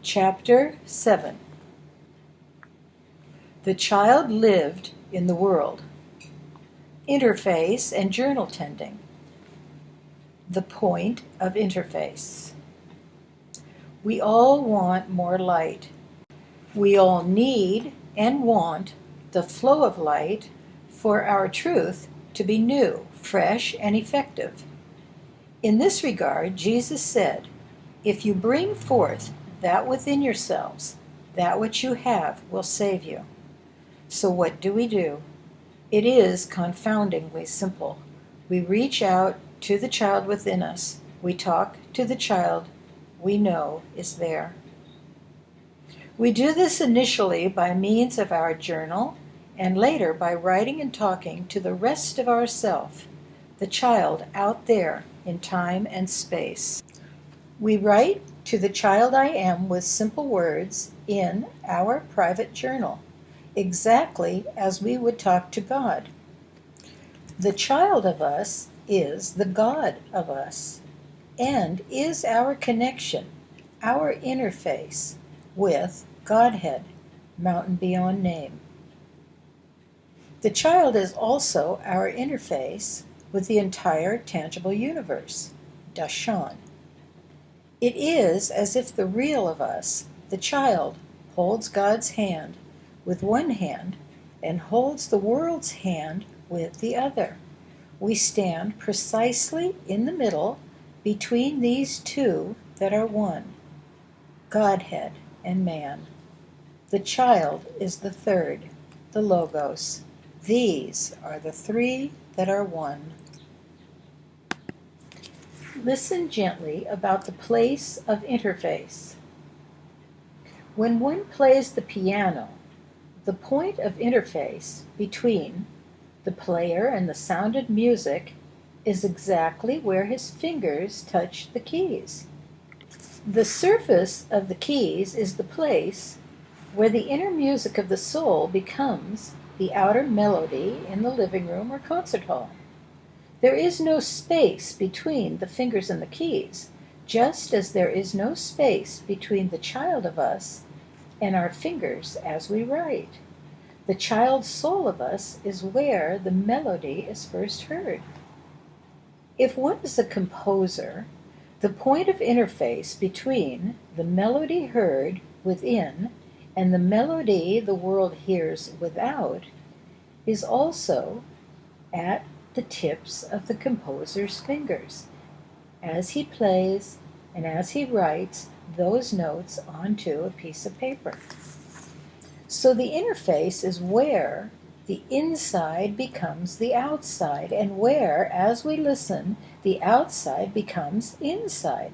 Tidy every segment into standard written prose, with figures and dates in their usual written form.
Chapter 7. The child lived in the world. Interface and journal tending. The point of interface. We all want more light. We all need and want the flow of light for our truth to be new, fresh, and effective. In this regard, Jesus said, "If you bring forth that within yourselves, that which you have will save you." So what do? It is confoundingly simple. We reach out to the child within us. We talk to the child we know is there. We do this initially by means of our journal, and later by writing and talking to the rest of ourself, the child out there in time and space. We write to the child I am with simple words in our private journal, exactly as we would talk to God. The child of us is the God of us, and is our connection, our interface with Godhead, mountain beyond name. The child is also our interface with the entire tangible universe, Dashan. It is as if the real of us, the child, holds God's hand with one hand and holds the world's hand with the other. We stand precisely in the middle between these two that are one, Godhead and man. The child is the third, the Logos. These are the three that are one. Listen gently about the place of interface. When one plays the piano, the point of interface between the player and the sounded music is exactly where his fingers touch the keys. The surface of the keys is the place where the inner music of the soul becomes the outer melody in the living room or concert hall. There is no space between the fingers and the keys, just as there is no space between the child of us and our fingers as we write. The child soul of us is where the melody is first heard. If one is a composer, the point of interface between the melody heard within and the melody the world hears without is also at the tips of the composer's fingers, as he plays and as he writes those notes onto a piece of paper. So the interface is where the inside becomes the outside, and where, as we listen, the outside becomes inside.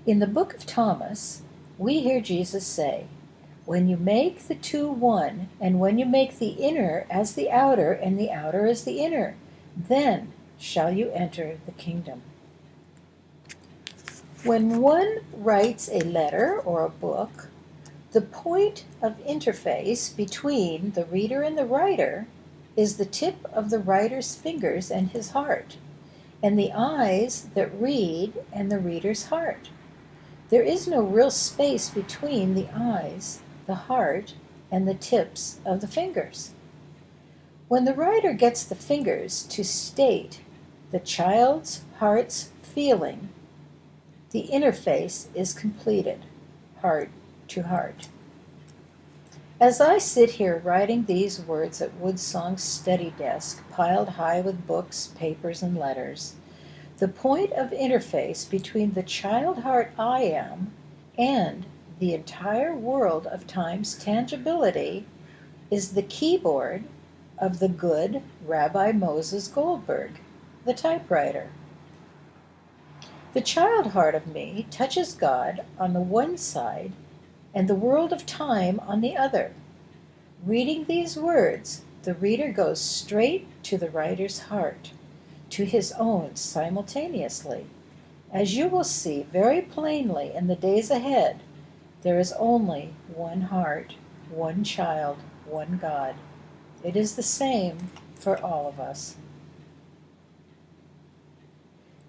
In the book of Thomas, we hear Jesus say, "When you make the two one, and when you make the inner as the outer, and the outer as the inner, then shall you enter the kingdom." When one writes a letter or a book, the point of interface between the reader and the writer is the tip of the writer's fingers and his heart, and the eyes that read and the reader's heart. There is no real space between the eyes, the heart, and the tips of the fingers. When the writer gets the fingers to state the child's heart's feeling, the interface is completed, heart to heart. As I sit here writing these words at Woodsong's study desk, piled high with books, papers, and letters, the point of interface between the child heart I am and the entire world of time's tangibility is the keyboard of the good Rabbi Moses Goldberg, the typewriter. The child heart of me touches God on the one side and the world of time on the other. Reading these words, the reader goes straight to the writer's heart, to his own simultaneously. As you will see very plainly in the days ahead, there is only one heart, one child, one God. It is the same for all of us.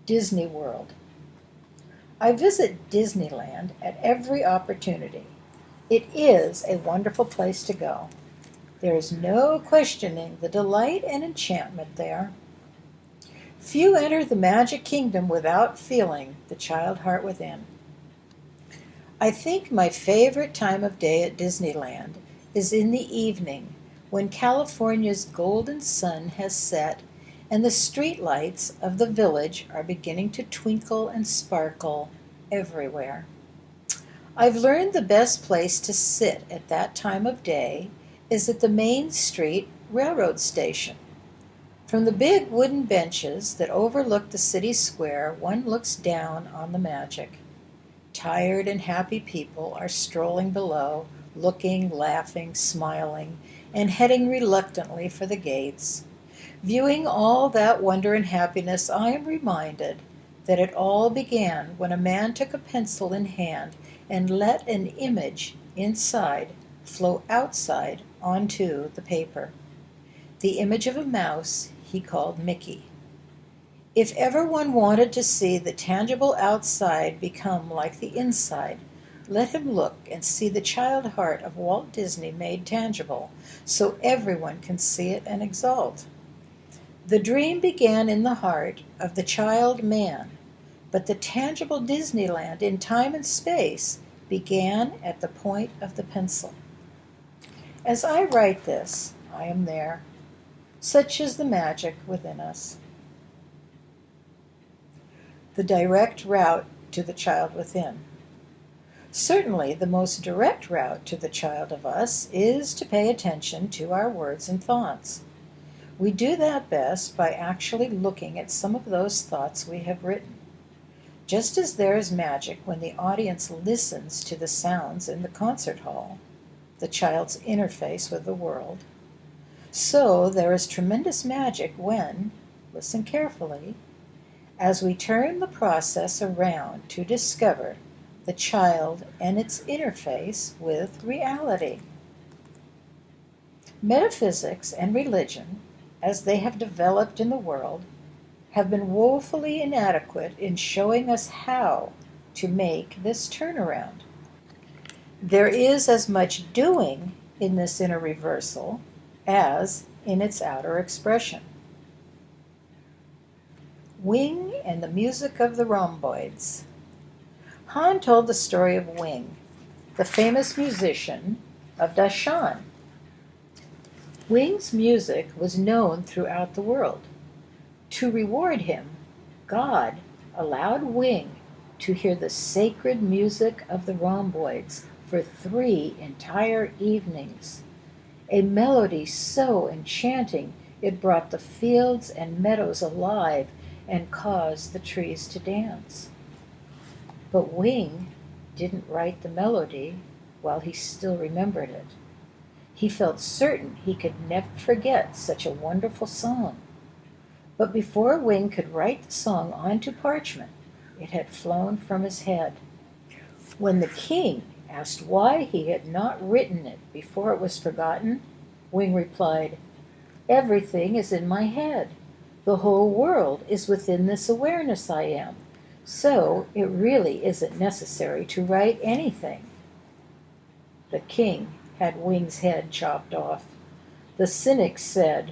Disney World. I visit Disneyland at every opportunity. It is a wonderful place to go. There is no questioning the delight and enchantment there. Few enter the magic kingdom without feeling the child heart within. I think my favorite time of day at Disneyland is in the evening when California's golden sun has set and the street lights of the village are beginning to twinkle and sparkle everywhere. I've learned the best place to sit at that time of day is at the Main Street Railroad Station. From the big wooden benches that overlook the city square, one looks down on the magic. Tired and happy people are strolling below, looking, laughing, smiling, and heading reluctantly for the gates. Viewing all that wonder and happiness, I am reminded that it all began when a man took a pencil in hand and let an image inside flow outside onto the paper. The image of a mouse he called Mickey. If ever one wanted to see the tangible outside become like the inside, let him look and see the child heart of Walt Disney made tangible, so everyone can see it and exult. The dream began in the heart of the child man, but the tangible Disneyland in time and space began at the point of the pencil. As I write this, I am there. Such is the magic within us. The direct route to the child within. Certainly, the most direct route to the child of us is to pay attention to our words and thoughts. We do that best by actually looking at some of those thoughts we have written. Just as there is magic when the audience listens to the sounds in the concert hall, the child's interface with the world, so there is tremendous magic when, listen carefully, as we turn the process around to discover the child and its interface with reality. Metaphysics and religion, as they have developed in the world, have been woefully inadequate in showing us how to make this turnaround. There is as much doing in this inner reversal as in its outer expression. Wing and the music of the rhomboids. Han told the story of Wing, the famous musician of Dashan. Wing's music was known throughout the world. To reward him, God allowed Wing to hear the sacred music of the rhomboids for 3 entire evenings. A melody so enchanting it brought the fields and meadows alive and caused the trees to dance. But Wing didn't write the melody while he still remembered it. He felt certain he could never forget such a wonderful song. But before Wing could write the song onto parchment, it had flown from his head. When the king asked why he had not written it before it was forgotten, Wing replied, "Everything is in my head. The whole world is within this awareness I am, so it really isn't necessary to write anything." The king had Wing's head chopped off. The cynics said,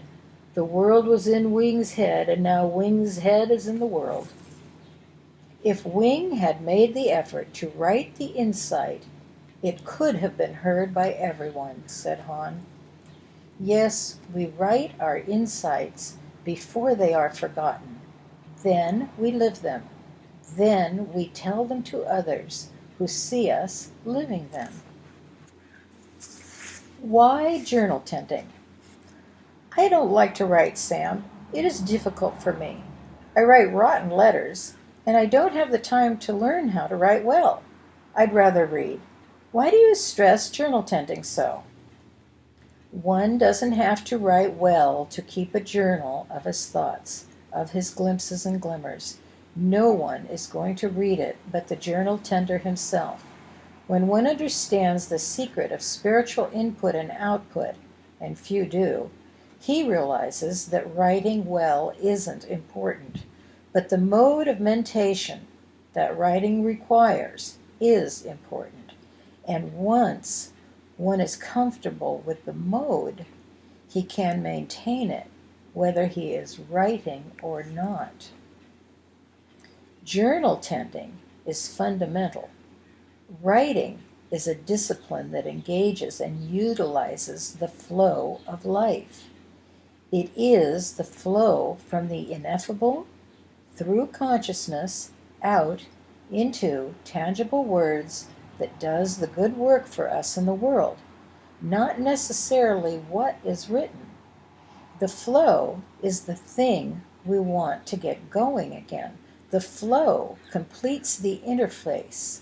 "The world was in Wing's head, and now Wing's head is in the world." If Wing had made the effort to write the insight, it could have been heard by everyone, said Han. Yes, we write our insights before they are forgotten. Then we live them. Then we tell them to others who see us living them. Why journal tending? I don't like to write, Sam. It is difficult for me. I write rotten letters, and I don't have the time to learn how to write well. I'd rather read. Why do you stress journal tending so? One doesn't have to write well to keep a journal of his thoughts, of his glimpses and glimmers. No one is going to read it but the journal tender himself. When one understands the secret of spiritual input and output, and few do, he realizes that writing well isn't important, but the mode of mentation, that writing requires is important, and once one is comfortable with the mode, he can maintain it, whether he is writing or not. Journal tending is fundamental. Writing is a discipline that engages and utilizes the flow of life. It is the flow from the ineffable through consciousness out into tangible words that does the good work for us in the world, not necessarily what is written. The flow is the thing we want to get going again. The flow completes the interface,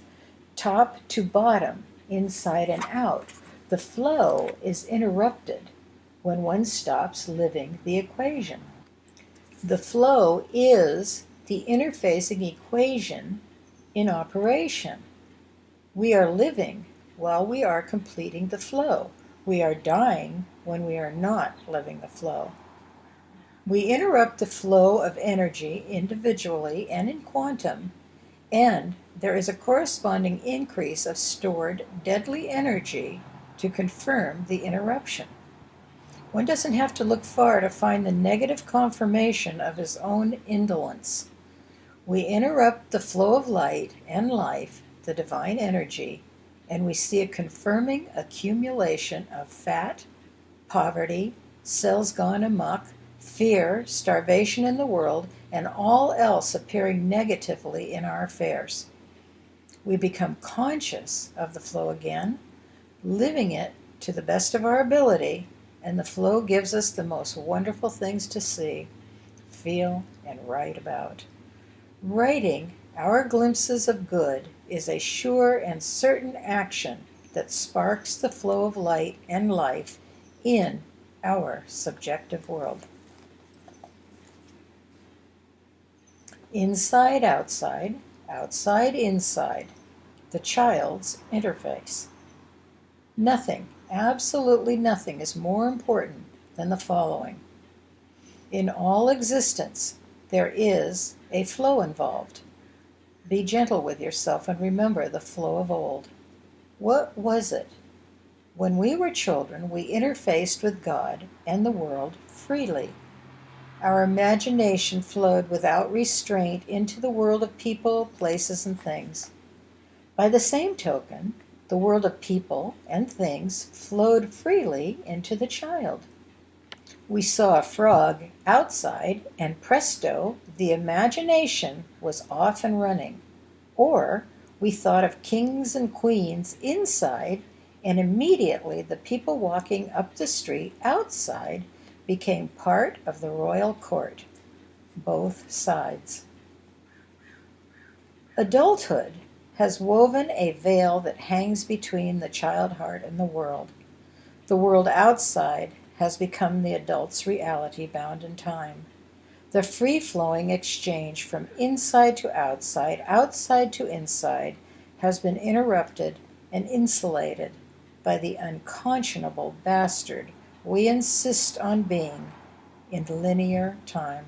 top to bottom, inside and out. The flow is interrupted when one stops living the equation. The flow is the interfacing equation in operation. We are living while we are completing the flow. We are dying when we are not living the flow. We interrupt the flow of energy individually and in quantum, and there is a corresponding increase of stored deadly energy to confirm the interruption. One doesn't have to look far to find the negative confirmation of his own indolence. We interrupt the flow of light and life, the divine energy, and we see a confirming accumulation of fat, poverty, cells gone amok, fear, starvation in the world, and all else appearing negatively in our affairs. We become conscious of the flow again, living it to the best of our ability, and the flow gives us the most wonderful things to see, feel, and write about. Writing our glimpses of good is a sure and certain action that sparks the flow of light and life in our subjective world. Inside, outside, outside, inside, the child's interface. Nothing, absolutely nothing, is more important than the following. In all existence, there is a flow involved. Be gentle with yourself and remember the flow of old. What was it? When we were children, we interfaced with God and the world freely. Our imagination flowed without restraint into the world of people, places, and things. By the same token, the world of people and things flowed freely into the child. We saw a frog outside, and presto, the imagination was off and running. Or we thought of kings and queens inside, and immediately the people walking up the street outside became part of the royal court. Both sides. Adulthood has woven a veil that hangs between the child heart and the world. The world outside has become the adult's reality bound in time. The free-flowing exchange from inside to outside, outside to inside, has been interrupted and insulated by the unconscionable bastard we insist on being in linear time.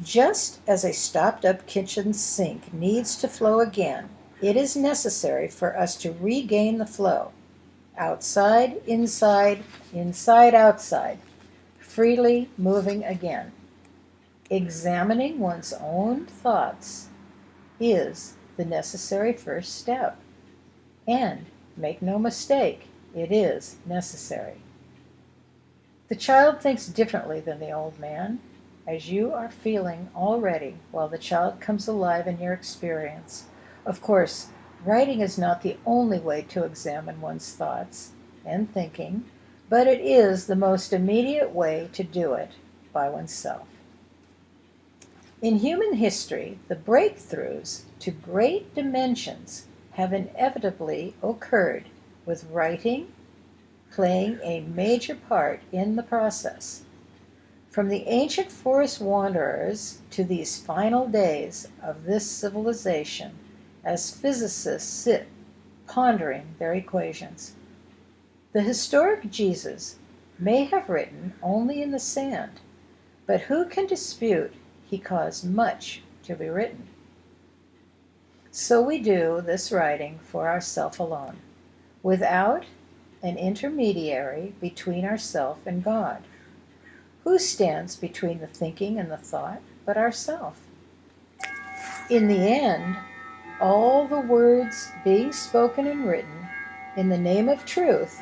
Just as a stopped-up kitchen sink needs to flow again, it is necessary for us to regain the flow. Outside, inside, inside, outside, freely moving again. Examining one's own thoughts is the necessary first step. And, make no mistake, it is necessary. The child thinks differently than the old man, as you are feeling already while the child comes alive in your experience. Of course, writing is not the only way to examine one's thoughts and thinking, but it is the most immediate way to do it by oneself. In human history, the breakthroughs to great dimensions have inevitably occurred with writing playing a major part in the process. From the ancient forest wanderers to these final days of this civilization, as physicists sit pondering their equations, the historic Jesus may have written only in the sand, but who can dispute he caused much to be written? So we do this writing for ourself alone, without an intermediary between ourself and God. Who stands between the thinking and the thought but ourself? In the end, all the words being spoken and written in the name of truth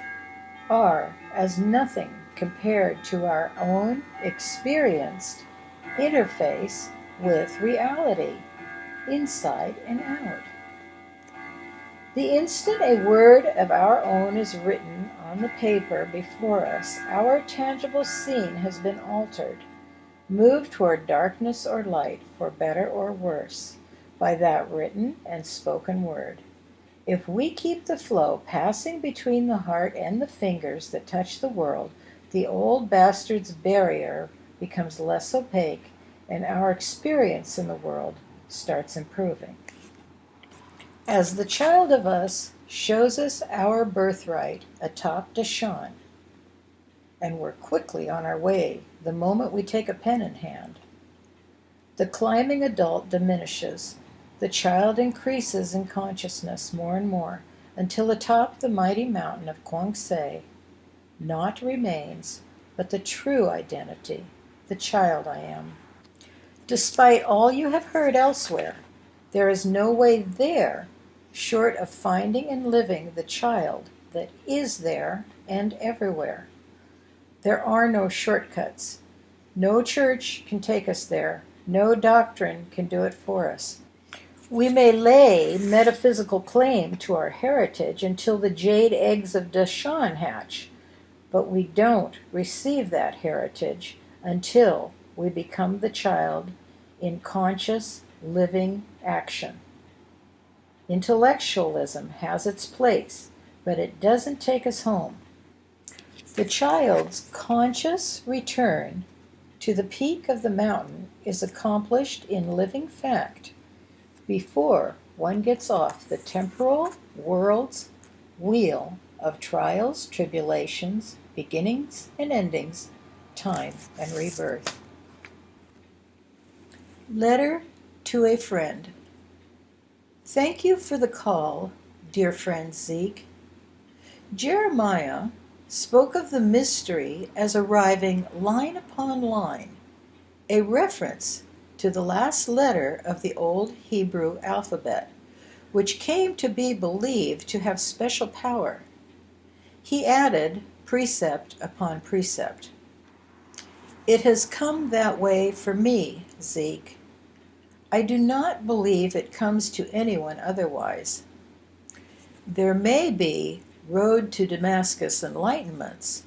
are as nothing compared to our own experienced interface with reality, inside and out. The instant a word of our own is written on the paper before us, our tangible scene has been altered, moved toward darkness or light, for better or worse, by that written and spoken word. If we keep the flow passing between the heart and the fingers that touch the world, the old bastard's barrier becomes less opaque, and our experience in the world starts improving. As the child of us shows us our birthright atop Dashan, and we're quickly on our way the moment we take a pen in hand, the climbing adult diminishes. The child increases in consciousness more and more, until atop the mighty mountain of Kwangse, naught remains but the true identity, the child I am. Despite all you have heard elsewhere, there is no way there short of finding and living the child that is there and everywhere. There are no shortcuts. No church can take us there. No doctrine can do it for us. We may lay metaphysical claim to our heritage until the jade eggs of Dashan hatch, but we don't receive that heritage until we become the child in conscious, living action. Intellectualism has its place, but it doesn't take us home. The child's conscious return to the peak of the mountain is accomplished in living fact before one gets off the temporal world's wheel of trials, tribulations, beginnings and endings, time and rebirth. Letter to a friend. Thank you for the call, dear friend Zeke. Jeremiah spoke of the mystery as arriving line upon line, a reference to the last letter of the old Hebrew alphabet, which came to be believed to have special power. He added precept upon precept. It has come that way for me, Zeke. I do not believe it comes to anyone otherwise. There may be road to Damascus enlightenments,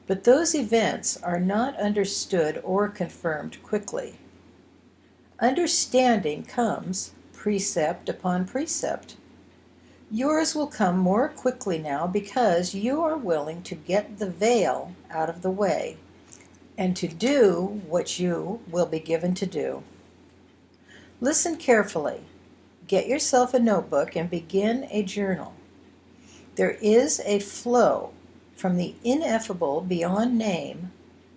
but those events are not understood or confirmed quickly. Understanding comes precept upon precept. Yours will come more quickly now because you are willing to get the veil out of the way and to do what you will be given to do. Listen carefully. Get yourself a notebook and begin a journal. There is a flow from the ineffable beyond name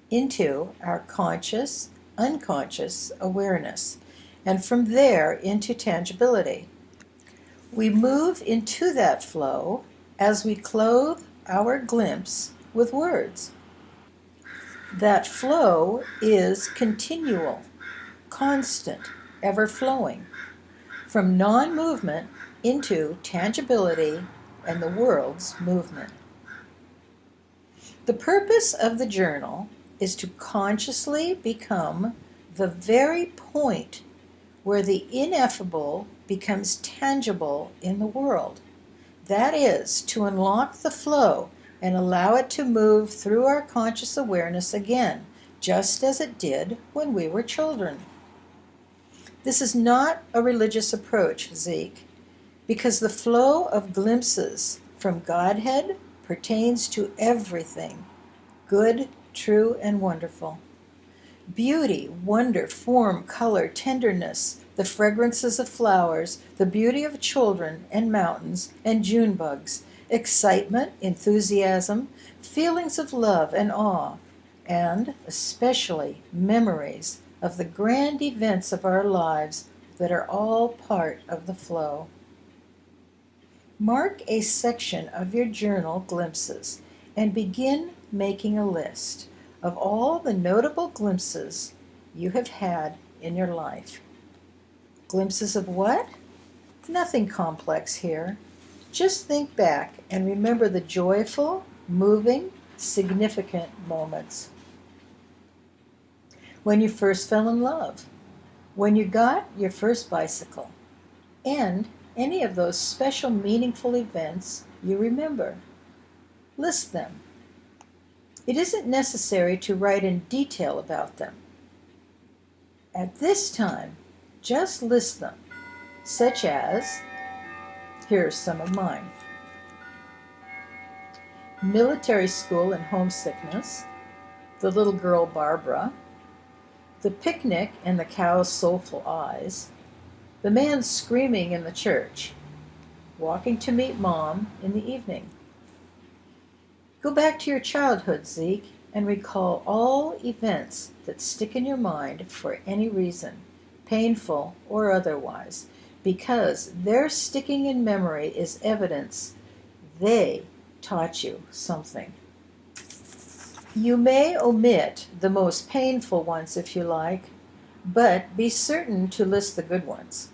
into our conscious, unconscious awareness, and from there into tangibility. We move into that flow as we clothe our glimpse with words. That flow is continual, constant, ever-flowing, from non-movement into tangibility and the world's movement. The purpose of the journal is to consciously become the very point where the ineffable becomes tangible in the world. That is, to unlock the flow and allow it to move through our conscious awareness again, just as it did when we were children. This is not a religious approach, Zeke, because the flow of glimpses from Godhead pertains to everything, good, true, and wonderful. Beauty, wonder, form, color, tenderness, the fragrances of flowers, the beauty of children and mountains and June bugs, excitement, enthusiasm, feelings of love and awe, and especially memories of the grand events of our lives, that are all part of the flow. Mark a section of your journal glimpses and begin making a list of all the notable glimpses you have had in your life. Glimpses of what? Nothing complex here. Just think back and remember the joyful, moving, significant moments. When you first fell in love, when you got your first bicycle, and any of those special, meaningful events you remember. List them. It isn't necessary to write in detail about them. At this time, just list them, such as, here are some of mine. Military school and homesickness, the little girl Barbara, the picnic and the cow's soulful eyes, the man screaming in the church, walking to meet Mom in the evening. Go back to your childhood, Zeke, and recall all events that stick in your mind for any reason, painful or otherwise, because their sticking in memory is evidence they taught you something. You may omit the most painful ones if you like, but be certain to list the good ones.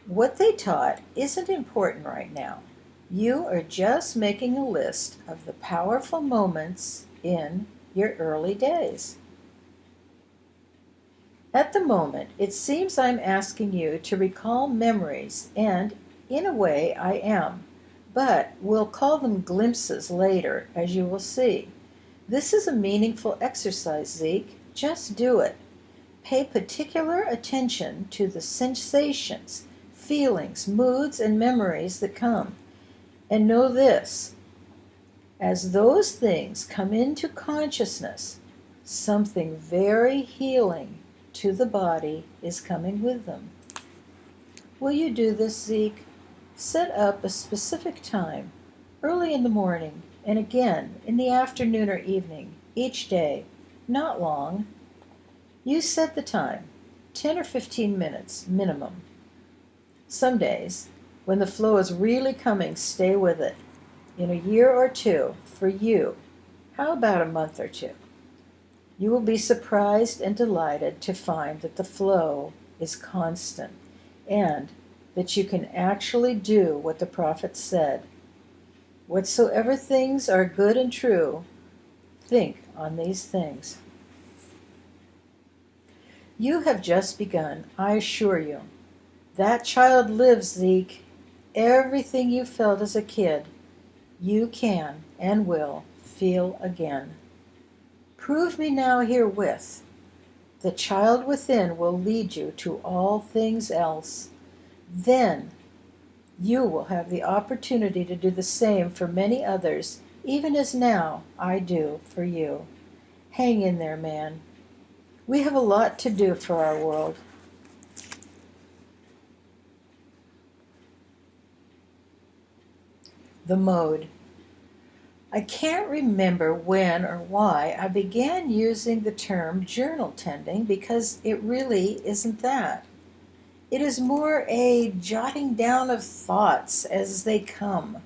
What they taught isn't important right now. You are just making a list of the powerful moments in your early days. At the moment, it seems I'm asking you to recall memories, and in a way I am, but we'll call them glimpses later, as you will see. This is a meaningful exercise, Zeke. Just do it. Pay particular attention to the sensations, feelings, moods, and memories that come. And know this, as those things come into consciousness, something very healing to the body is coming with them. Will you do this, Zeke? Set up a specific time, early in the morning, and again in the afternoon or evening, each day, not long. You set the time, 10 or 15 minutes minimum. Some days, when the flow is really coming, stay with it. In a year or two, for you, how about a month or two? You will be surprised and delighted to find that the flow is constant and that you can actually do what the prophet said. Whatsoever things are good and true, think on these things. You have just begun, I assure you. That child lives, Zeke. Everything you felt as a kid, you can and will feel again. Prove me now herewith. The child within will lead you to all things else. Then you will have the opportunity to do the same for many others, even as now I do for you. Hang in there, man. We have a lot to do for our world. The mode. I can't remember when or why I began using the term journal tending, because it really isn't that. It is more a jotting down of thoughts as they come,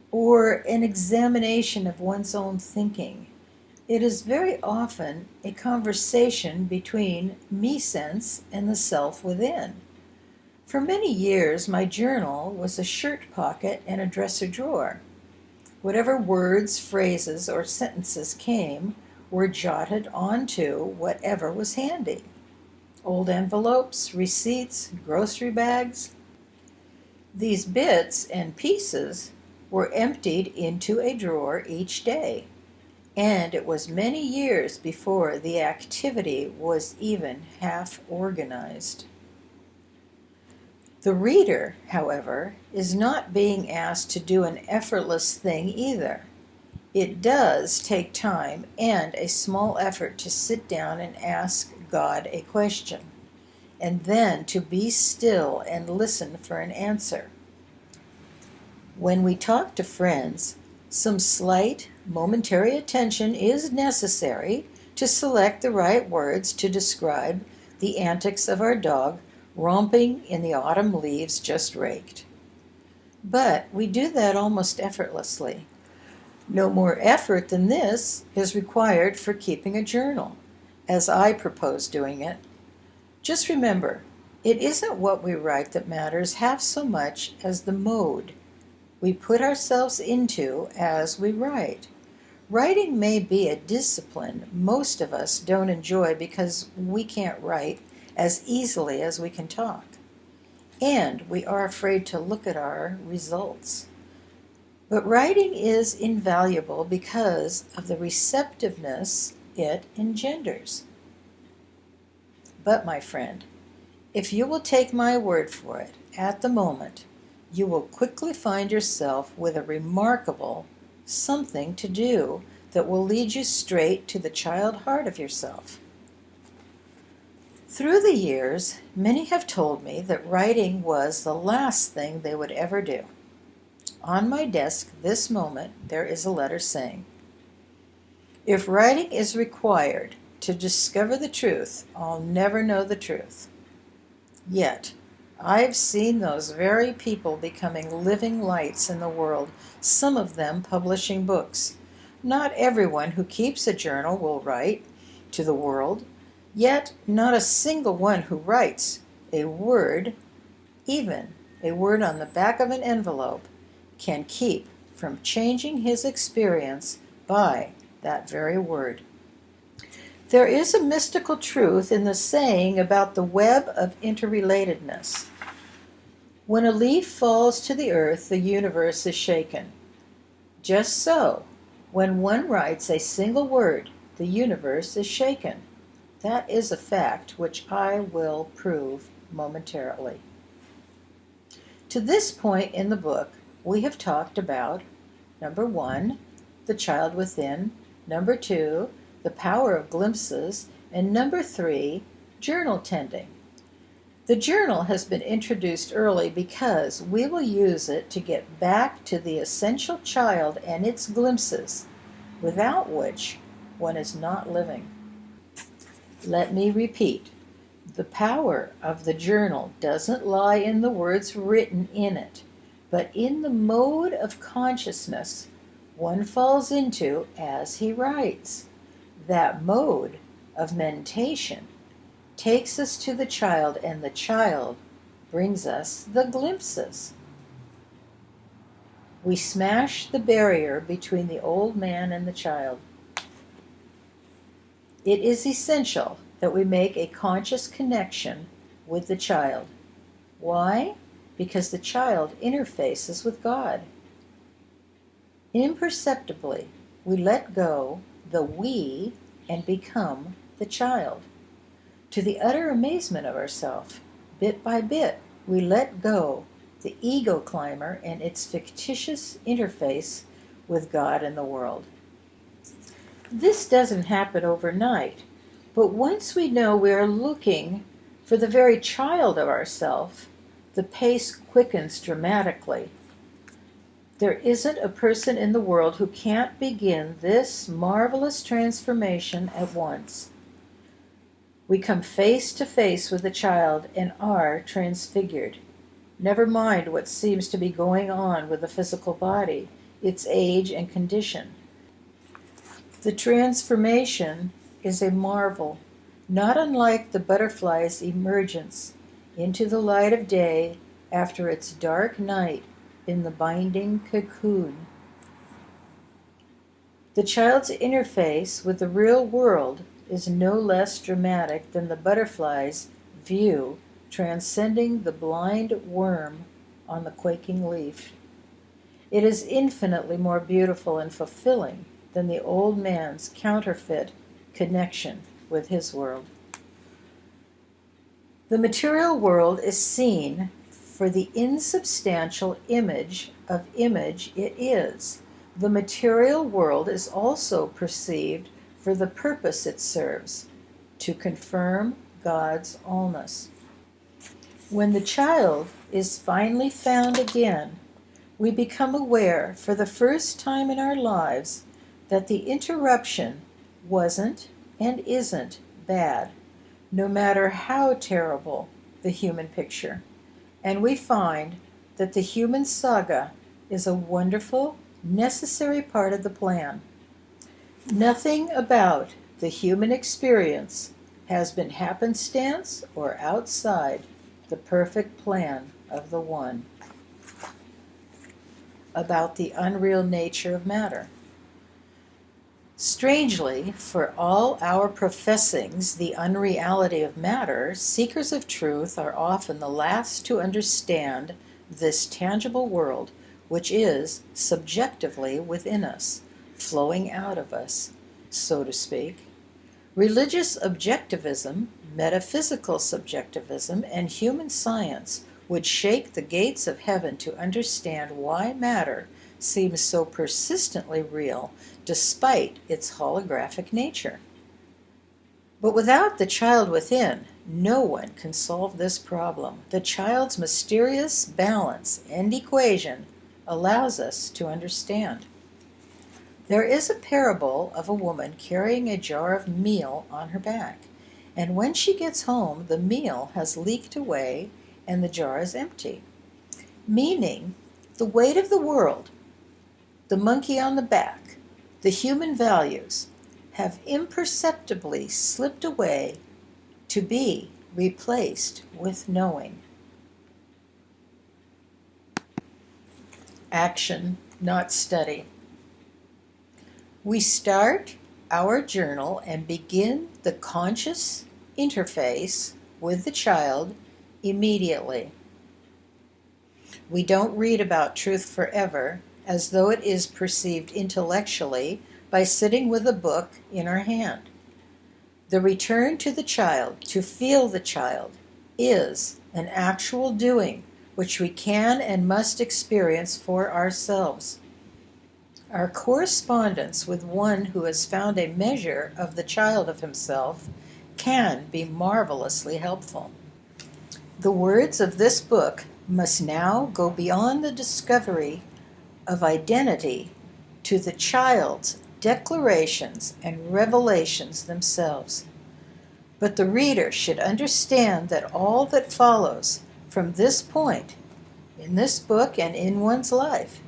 or an examination of one's own thinking. It is very often a conversation between me-sense and the self within. For many years, my journal was a shirt pocket and a dresser drawer. Whatever words, phrases, or sentences came were jotted onto whatever was handy. Old envelopes, receipts, grocery bags. These bits and pieces were emptied into a drawer each day, and it was many years before the activity was even half organized. The reader, however, is not being asked to do an effortless thing either. It does take time and a small effort to sit down and ask God a question, and then to be still and listen for an answer. When we talk to friends, some slight, momentary attention is necessary to select the right words to describe the antics of our dog romping in the autumn leaves just raked. But we do that almost effortlessly. No more effort than this is required for keeping a journal, as I propose doing it. Just remember, it isn't what we write that matters half so much as the mode we put ourselves into as we write. Writing may be a discipline most of us don't enjoy because we can't write as easily as we can talk. And we are afraid to look at our results. But writing is invaluable because of the receptiveness it engenders. But, my friend, if you will take my word for it, at the moment, you will quickly find yourself with a remarkable something to do that will lead you straight to the child heart of yourself. Through the years, many have told me that writing was the last thing they would ever do. On my desk this moment there is a letter saying, "If writing is required to discover the truth, I'll never know the truth." Yet, I've seen those very people becoming living lights in the world, some of them publishing books. Not everyone who keeps a journal will write to the world, yet not a single one who writes a word, even a word on the back of an envelope, can keep from changing his experience by that very word. There is a mystical truth in the saying about the web of interrelatedness. When a leaf falls to the earth, the universe is shaken. Just so, when one writes a single word, the universe is shaken. That is a fact which I will prove momentarily. To this point in the book, we have talked about, number 1, the child within, number 2, the power of glimpses, and number 3, journal tending. The journal has been introduced early because we will use it to get back to the essential child and its glimpses, without which one is not living. Let me repeat. The power of the journal doesn't lie in the words written in it, but in the mode of consciousness one falls into as he writes. That mode of mentation takes us to the child, and the child brings us the glimpses. We smash the barrier between the old man and the child. It is essential that we make a conscious connection with the child. Why? Because the child interfaces with God. Imperceptibly, we let go the we and become the child. To the utter amazement of ourselves, bit by bit, we let go the ego climber and its fictitious interface with God and the world. This doesn't happen overnight, but once we know we are looking for the very child of ourself, the pace quickens dramatically. There isn't a person in the world who can't begin this marvelous transformation at once. We come face to face with the child and are transfigured. Never mind what seems to be going on with the physical body, its age and condition. The transformation is a marvel, not unlike the butterfly's emergence into the light of day after its dark night in the binding cocoon. The child's interface with the real world is no less dramatic than the butterfly's view transcending the blind worm on the quaking leaf. It is infinitely more beautiful and fulfilling than the old man's counterfeit connection with his world. The material world is seen for the insubstantial image of image it is. The material world is also perceived for the purpose it serves, to confirm God's allness. When the child is finally found again, we become aware for the first time in our lives that the interruption wasn't and isn't bad, no matter how terrible the human picture, and we find that the human saga is a wonderful, necessary part of the plan. Nothing about the human experience has been happenstance or outside the perfect plan of the One. About the unreal nature of matter. Strangely, for all our professings the unreality of matter, seekers of truth are often the last to understand this tangible world which is subjectively within us, flowing out of us, so to speak. Religious objectivism, metaphysical subjectivism, and human science would shake the gates of heaven to understand why matter seems so persistently real despite its holographic nature. But without the child within, no one can solve this problem. The child's mysterious balance and equation allows us to understand. There is a parable of a woman carrying a jar of meal on her back, and when she gets home, the meal has leaked away and the jar is empty, meaning the weight of the world, the monkey on the back, the human values have imperceptibly slipped away to be replaced with knowing. Action, not study. We start our journal and begin the conscious interface with the child immediately. We don't read about truth forever as though it is perceived intellectually by sitting with a book in our hand. The return to the child, to feel the child, is an actual doing which we can and must experience for ourselves. Our correspondence with one who has found a measure of the child of himself can be marvelously helpful. The words of this book must now go beyond the discovery of identity to the child's declarations and revelations themselves. But the reader should understand that all that follows from this point, in this book and in one's life,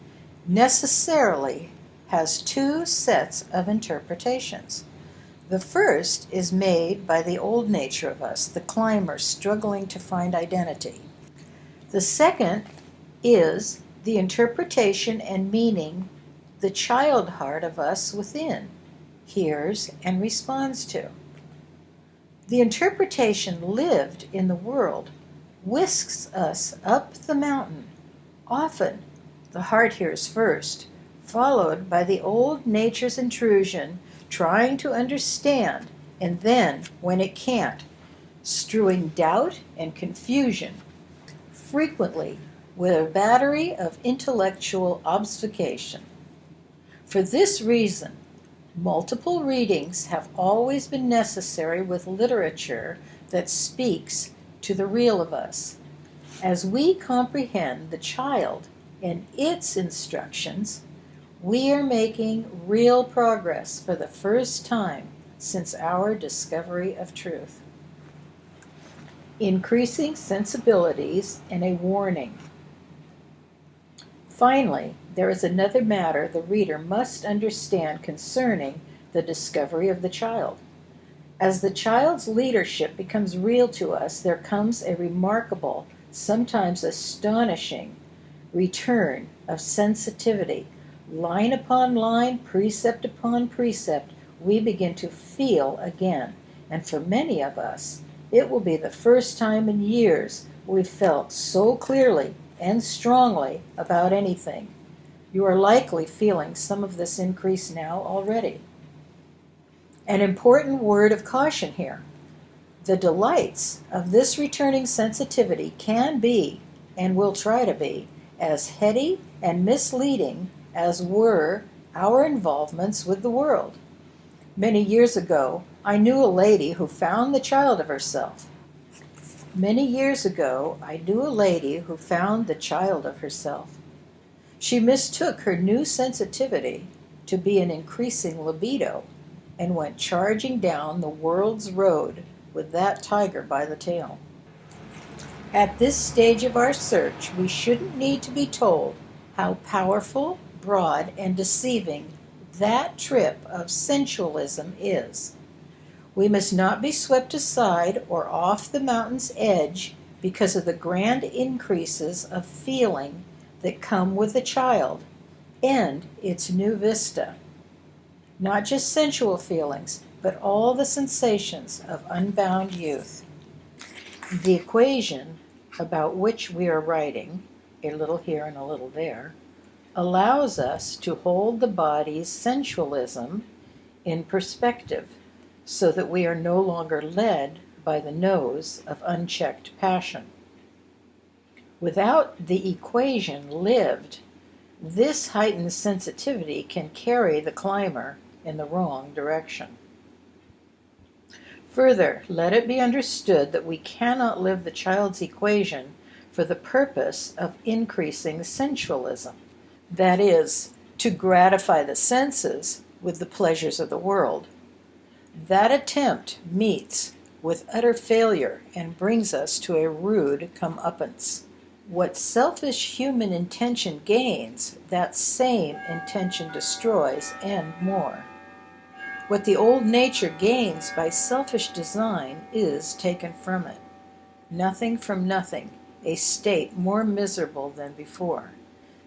necessarily has two sets of interpretations. The first is made by the old nature of us, the climber struggling to find identity. The second is the interpretation and meaning the child heart of us within hears and responds to. The interpretation lived in the world whisks us up the mountain. Often the heart hears first, followed by the old nature's intrusion, trying to understand, and then, when it can't, strewing doubt and confusion, frequently with a battery of intellectual obfuscation. For this reason, multiple readings have always been necessary with literature that speaks to the real of us. As we comprehend the child and its instructions, we are making real progress for the first time since our discovery of truth. Increasing sensibilities and a warning. Finally, there is another matter the reader must understand concerning the discovery of the child. As the child's leadership becomes real to us, there comes a remarkable, sometimes astonishing, return of sensitivity. Line upon line, precept upon precept, we begin to feel again. And for many of us, it will be the first time in years we've felt so clearly and strongly about anything. You are likely feeling some of this increase now already. An important word of caution here. The delights of this returning sensitivity can be, and will try to be, as heady and misleading as were our involvements with the world. Many years ago, I knew a lady who found the child of herself. She mistook her new sensitivity to be an increasing libido and went charging down the world's road with that tiger by the tail. At this stage of our search, we shouldn't need to be told how powerful, broad, and deceiving that trip of sensualism is. We must not be swept aside or off the mountain's edge because of the grand increases of feeling that come with the child and its new vista. Not just sensual feelings, but all the sensations of unbound youth. The equation about which we are writing, a little here and a little there, allows us to hold the body's sensualism in perspective so that we are no longer led by the nose of unchecked passion. Without the equation lived, this heightened sensitivity can carry the climber in the wrong direction. Further, let it be understood that we cannot live the child's equation for the purpose of increasing sensualism. That is, to gratify the senses with the pleasures of the world. That attempt meets with utter failure and brings us to a rude comeuppance. What selfish human intention gains, that same intention destroys, and more. What the old nature gains by selfish design is taken from it. Nothing from nothing, a state more miserable than before.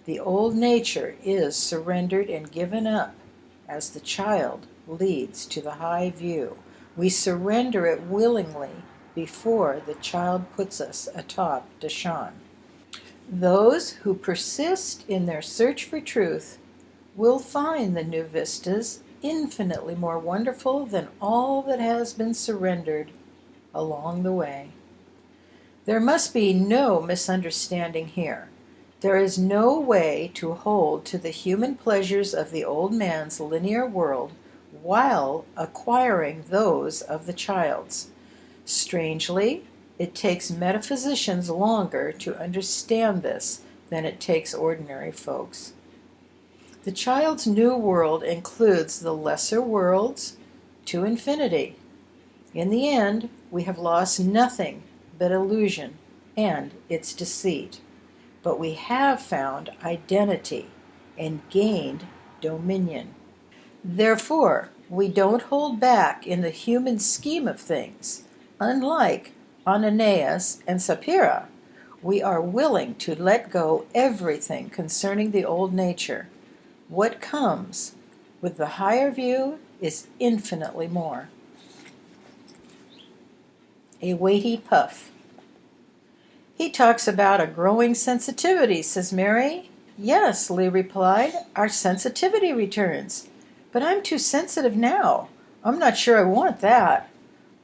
The old nature is surrendered and given up as the child leads to the high view. We surrender it willingly before the child puts us atop Dashan. Those who persist in their search for truth will find the new vistas infinitely more wonderful than all that has been surrendered along the way. There must be no misunderstanding here. There is no way to hold to the human pleasures of the old man's linear world while acquiring those of the child's. Strangely, it takes metaphysicians longer to understand this than it takes ordinary folks. The child's new world includes the lesser worlds to infinity. In the end, we have lost nothing but illusion and its deceit, but we have found identity and gained dominion. Therefore, we don't hold back in the human scheme of things. Unlike Ananias and Sapphira, we are willing to let go everything concerning the old nature. What comes with the higher view is infinitely more. A weighty puff. He talks about a growing sensitivity, says Mary. Yes, Lee replied, our sensitivity returns. But I'm too sensitive now. I'm not sure I want that.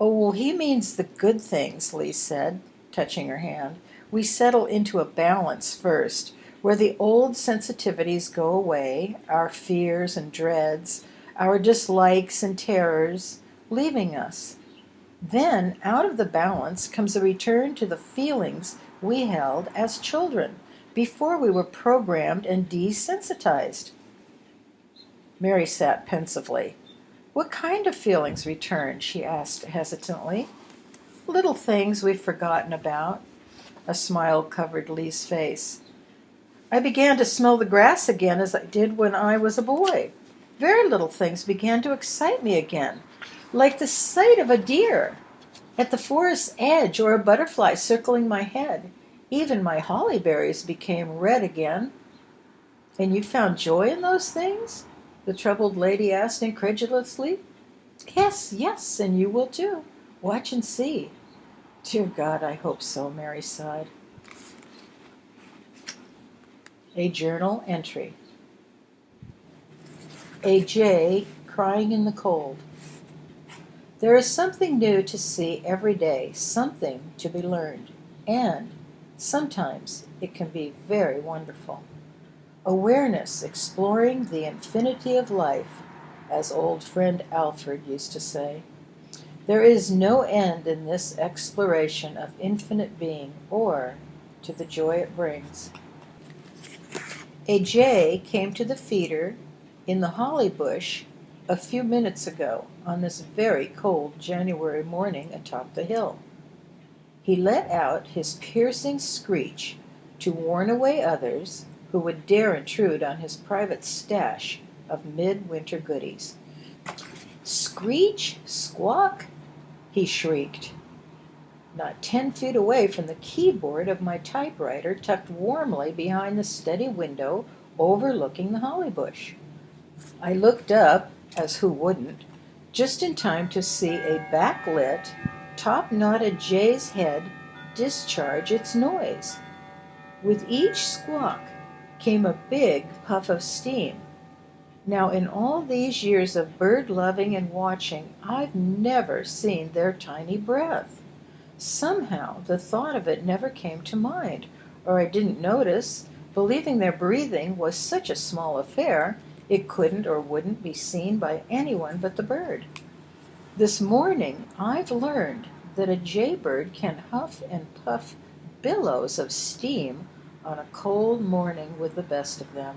Oh, well, he means the good things, Lee said, touching her hand. We settle into a balance first, where the old sensitivities go away, our fears and dreads, our dislikes and terrors, leaving us. Then, out of the balance comes a return to the feelings we held as children, before we were programmed and desensitized. Mary sat pensively. What kind of feelings return? She asked hesitantly. Little things we've forgotten about. A smile covered Lee's face. I began to smell the grass again as I did when I was a boy. Very little things began to excite me again, like the sight of a deer at the forest's edge or a butterfly circling my head. Even my holly berries became red again. And you found joy in those things? The troubled lady asked incredulously. Yes, yes, and you will too. Watch and see. Dear God, I hope so, Mary sighed. A journal entry. A jay crying in the cold. There is something new to see every day, something to be learned, and sometimes it can be very wonderful. Awareness exploring the infinity of life, as old friend Alfred used to say. There is no end in this exploration of infinite being or to the joy it brings. A jay came to the feeder in the holly bush a few minutes ago on this very cold January morning atop the hill. He let out his piercing screech to warn away others who would dare intrude on his private stash of midwinter goodies. "Screech? Squawk?" he shrieked, not 10 feet away from the keyboard of my typewriter tucked warmly behind the steady window overlooking the holly bush. I looked up, as who wouldn't, just in time to see a backlit, top-knotted jay's head discharge its noise. With each squawk came a big puff of steam. Now, in all these years of bird loving and watching, I've never seen their tiny breath. Somehow the thought of it never came to mind, or I didn't notice, believing their breathing was such a small affair it couldn't or wouldn't be seen by anyone but the bird. This morning I've learned that a jaybird can huff and puff billows of steam on a cold morning with the best of them,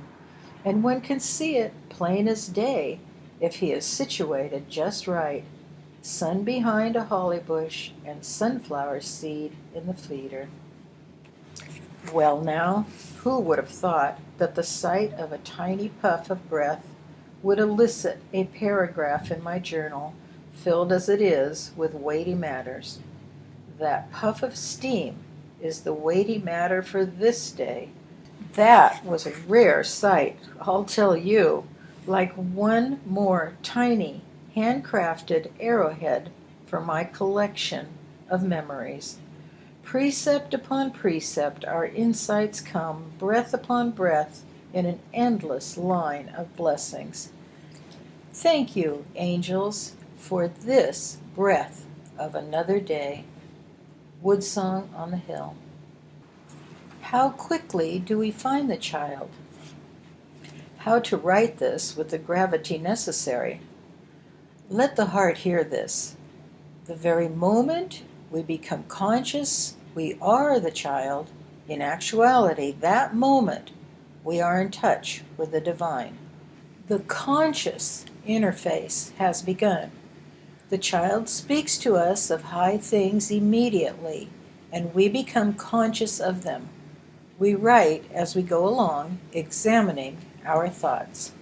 and one can see it plain as day if he is situated just right, sun behind a holly bush and sunflower seed in the feeder. Well now, who would have thought that the sight of a tiny puff of breath would elicit a paragraph in my journal, filled as it is with weighty matters? That puff of steam is the weighty matter for this day. That was a rare sight, I'll tell you, like one more tiny, handcrafted arrowhead for my collection of memories. Precept upon precept, our insights come, breath upon breath, in an endless line of blessings. Thank you, angels, for this breath of another day. Woodsong on the Hill. How quickly do we find the child? How to write this with the gravity necessary? Let the heart hear this. The very moment we become conscious we are the child, in actuality, that moment we are in touch with the divine. The conscious interface has begun. The child speaks to us of high things immediately, and we become conscious of them. We write as we go along, examining our thoughts.